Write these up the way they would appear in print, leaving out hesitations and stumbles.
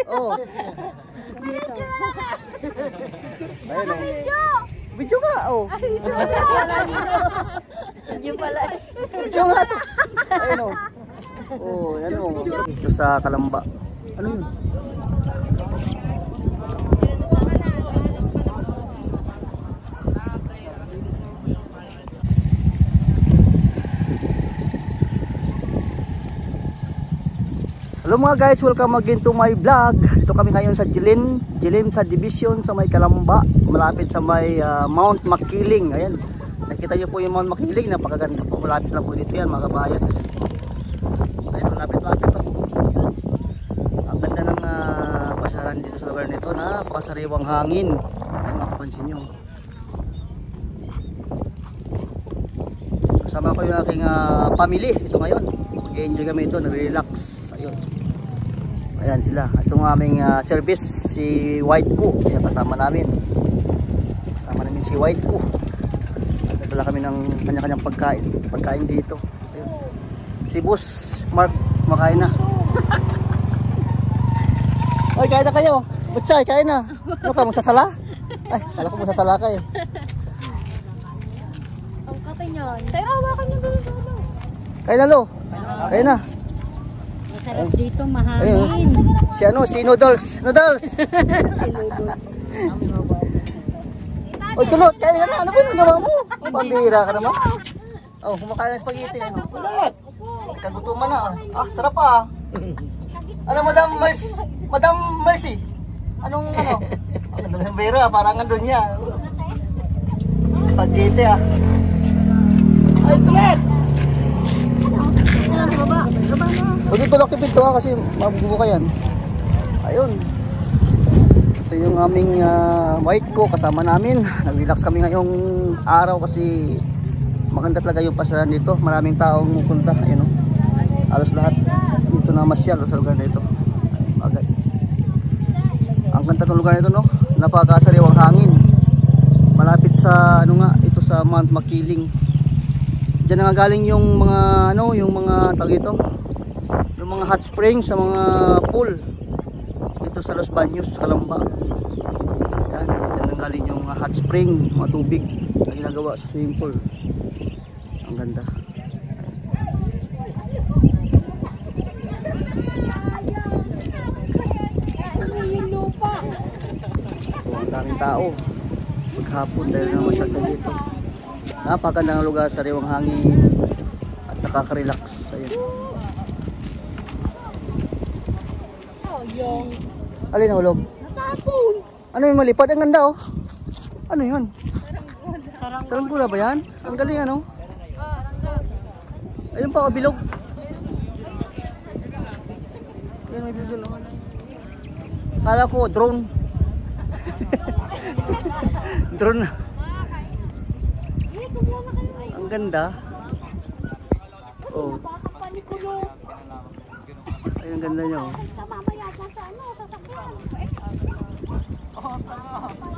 Oh. Ayun oh. Video nga oh. Video pala. Video nga to. Ayun oh. Oh, yan oh. Ito sa Kalamba. Ano yun? Hello mga guys, welcome again to my vlog. Ito kami ngayon sa Jilim subdivision sa may Kalamba, malapit sa may Mount Makiling. Ayan, nakita nyo po yung Mount Makiling, napakaganda po, malapit lang po dito yan mga kabayan. Ayun, malapit-lapit to. Ang ganda ng pasyaran dito sa lugar nito, napakasariwang hangin. Ayun, mapapansin nyo. Kasama ko yung aking family ito ngayon. Mag-enjoy kami ito, nag-relax. Ayun. Ayan sila. Itong aming service, si White Ko. Ayan, kasama namin. Kasama namin si White Ko. Nagdala kami ng kanya-kanyang pagkain dito. Ayun. Si Boss Mark, makain na. Ay, kain na kayo. Butchay, kain na. Ano ka, magsasala? Ay, kala ko magsasala ka eh. Ang katay niyan. Tayo, hawakan niyo gano'n. Kain na lo. Kain na. Sarap dito, mahangin. Si Noodles. Noodles! Oy, kulot! Kaya ka na! Ano ba yung gawa mo? Pambira ka naman. Oh, kumakain ng spaghetti. Ano? Kulot! Kagutuman na. Ah, sarap ah. Ano, Madam Mercy? Anong ano? Ang bira, parang andun niya. Spaghetti ah. Ay, kulot! Huwag ito lang tipid to kasi mabubuka yan. Ayun. Ito yung aming White Ko kasama namin. Nag-relax kami ngayong araw kasi maganda talaga yung pasyalan dito. Maraming taong pupunta. Ayun o. Alos lahat dito na masyal sa lugar na ito. Guys. Ang ganda ng lugar na ito no. Napakasariwang hangin. Malapit sa ano nga ito sa Mount Makiling. Diyan na nga galing yung mga ano, yung mga tawag ito, yung mga hot spring sa mga pool dito sa Los Baños, Kalamba. Yan, diyan na galing yung hot spring, mga tubig na ginagawa sa swimming pool. Ang ganda. Ang daming tao maghapon dahil na masyadong dito. Napakagandang lugar, sariwang hangin at nakaka-relax. Ayun. Alin ang ulog? Ano yung malipad? Ang ganda oh. Ano yun? Saranggola ba yan? Ang galing ano? Ayun pa, bilog. Ayun, may bilog no? Kala ko drone. Drone na. Ang ganda. Oh. Ay, ang ganda niya oh.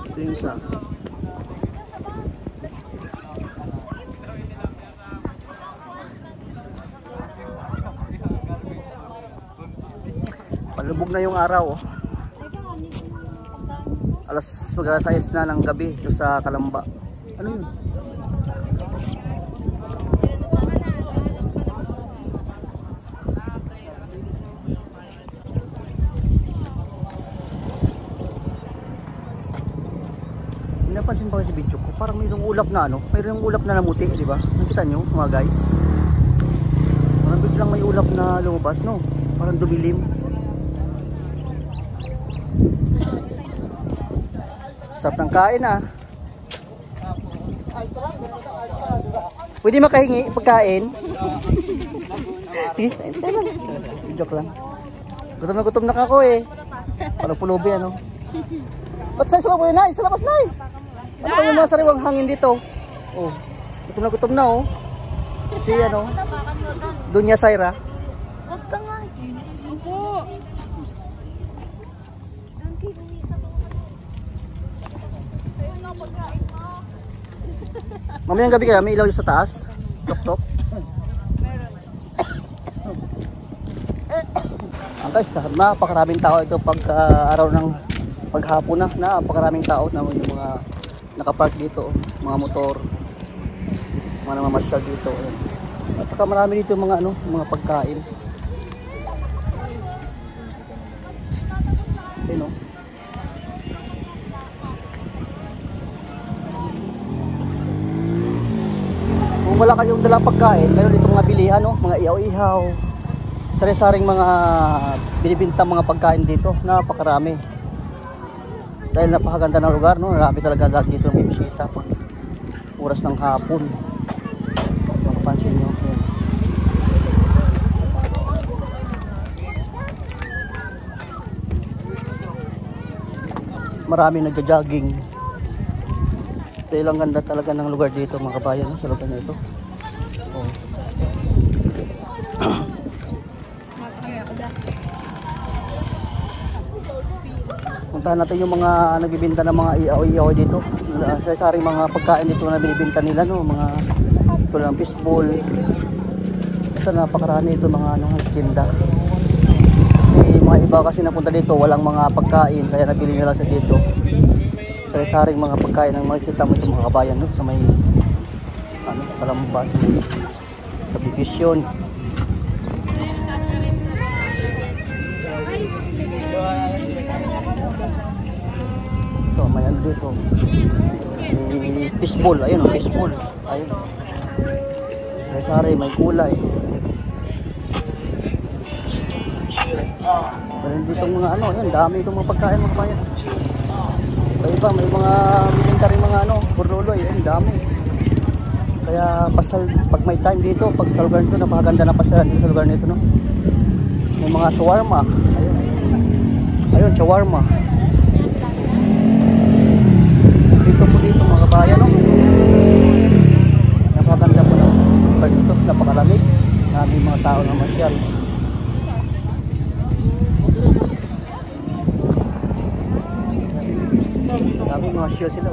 Ito yung isa. Palubog na yung araw oh. Mag-alas 6 na ng gabi ito sa Kalamba. Ano yun? Napansin ba sa video ko? Parang mayroong ulap na ano? Mayroong ulap na namuti, di ba? Nakita nyo mga guys? Parang biglang may ulap na lumabas, no? Parang dumilim. Sarap ng kain ah. Pwede makahingi pagkain? Sige, tayo lang. Joke lang. Gutom na ako eh. Parang pulubi ano. Ba't sa'yo ka po yun, Nay? Sa labas, Nay! Ano ba yung mga sariwang hangin dito? Oh, gutom na oh. Si ano? Dunya Saira. Huwag ka nga. Opo. Ayun na pagkain mo. Mamayang gabi kaya may ilaw sa taas. Tok-tok. Ang Guys, napakaraming tao ito pag araw ng paghapon na. Napakaraming tao na yung mga nakapark dito, mga motor, mga namamasyal dito. Ayan. At saka marami dito mga mga pagkain. Ayan o. Kung wala kayong dalang pagkain, meron dito mga bilihan, mga ihaw-ihaw, sari-saring mga binibinta mga pagkain dito. Napakarami. Dahil napakaganda ng lugar, marami talaga lagi dito ng bibisita pag oras ng hapon. Mapapansin nyo. Ayan. Marami nagja-jogging. Dahil ang ganda talaga ng lugar dito mga kabayan, sa lugar na ito. Oh. Puntahan natin yung mga nagbibenta ng mga ihaw-ihaw dito. Saring mga pagkain dito na binibenta nila, mga tulad ng fishball. Ito napakarami ito mga tinda. Kasi mga iba kasi napunta dito walang mga pagkain kaya nabili nila sa dito. Saring mga pagkain ang makikita mo itong mga kabayan sa may Palamba sa Bibisyon. Ito may dito. May fishball, ayun fishball. Ayun. Sari may kulay. Meron dito mga ayun, dami itong mga pagkain mga kabayan. Iba, may mga bilinta rin mga burluloy, ayun, dami. Kaya pasal, pag may time dito, pag sa lugar nito, napakaganda na pasalan dito sa lugar nito, May mga shawarma. Ayun. Ayun, shawarma. Dito po dito mga kabayan, Napakaganda po ng lugar dito, napakalamig. Maraming mga tao na masyal. Maraming mga masyal sila,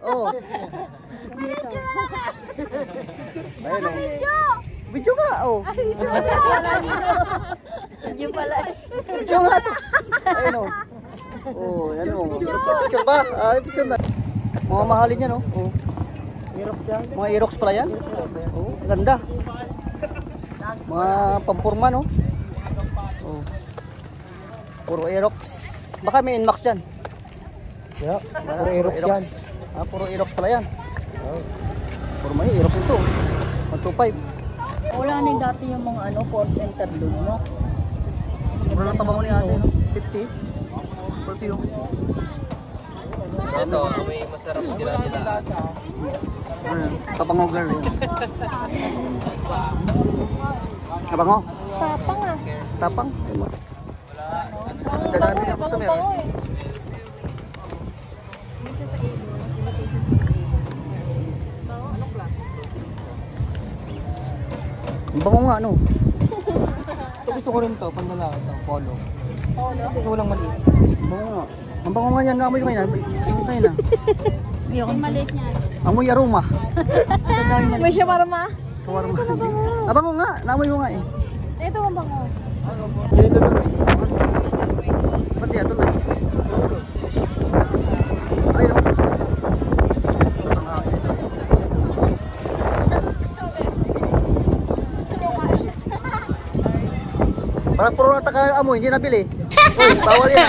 Oh. Ayun oh. Video nga oh. Video pala. Video nga to. Ayun oh. Oh, yan oh. Picture ba? Ah, picture na. Mga mahalin yan oh. Oh. Mga Aerox pala yan. Oh, ganda. Mga pampurma no. Oh. Puro Aerox. Baka may Inmax yan. Yeah, puro Aerox yan. Ah, puro Aerox pala yan. Puro may Aerox ito. 125. Wala na dati yung mga ano, forced interlude, no? Puro lang tabango ni ate no. 50. Perfume. Ito, may masarap nila. Tabango girl yun. Tabango? Tapang ah. Tapang? Dadami na customer. Ang bango nga no. Ito gusto ko rin to, pang lalaki to, polo. Gusto ko lang maliit. Ang bango nga. Ang bango nga yan. Naamoy ko ngayon. Yung kayo na. Yung maliit niya. Amoy aroma. Ito daw yung maliit. May siya para ma? Sawarma. Abango nga. Naamoy ko nga eh. Ito ang bango. Dito lang. Pati ito na. Ayaw. Parang puro nata kayo amoy, hindi nabili. Uy, bawal yan.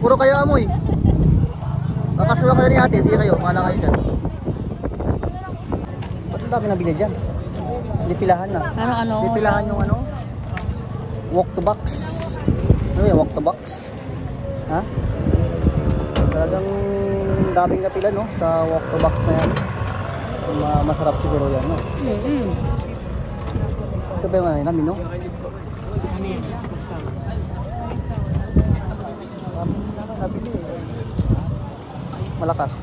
Puro kayo amoy. Makasuwa kayo ni ate, sige kayo, mahala kayo dyan. Ba't ang dami nabili dyan? Dipilahan na. Ano? Dipilahan yung ano? Walk to box. Ano yung walk to box? Ha? Talagang daming napila no? Sa walk to box na yan. Masarap siguro yan no? Ito ba yung ano namin no? Malakas.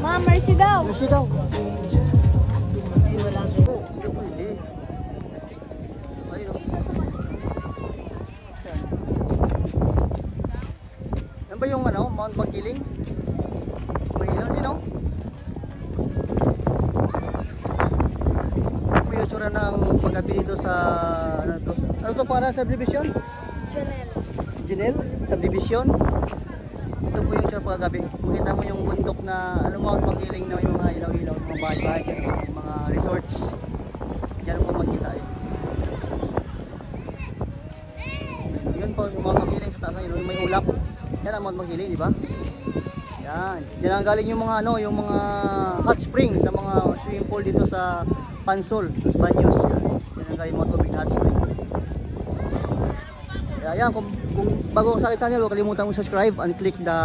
Ma, mercy daw. Mercy daw. Yan ba yung ano, Mount Bangkiling? May ilaw din no? May usura ng paggabi dito sa ano to para subdivision? Janelle? Subdivision? Ito po yung usura paggabi. Makita mo yung bundok na ano, Mount Bangkiling na may mga ilaw-ilaw, mga bahay-bahay, mga resorts. Diyan po makita eh. Yun po, yung mga Bangkiling sa taas na yun, may ulap. Yan ang Mount Bangkiling, di ba? Yan. Diyan ang galing yung mga ano, yung mga hot spring sa mga swimming pool dito sa Pansol, sa Banyos. Yan ang galing mga tubig na hot spring. Kaya yan, kung bago sa akin channel, huwag kalimutan mo subscribe and click the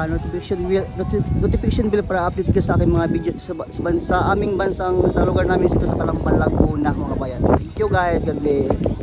notification bell para update ka sa aking mga videos sa aming bansang, sa lugar namin dito sa Calamba, Laguna mga bayan. Thank you guys, God bless.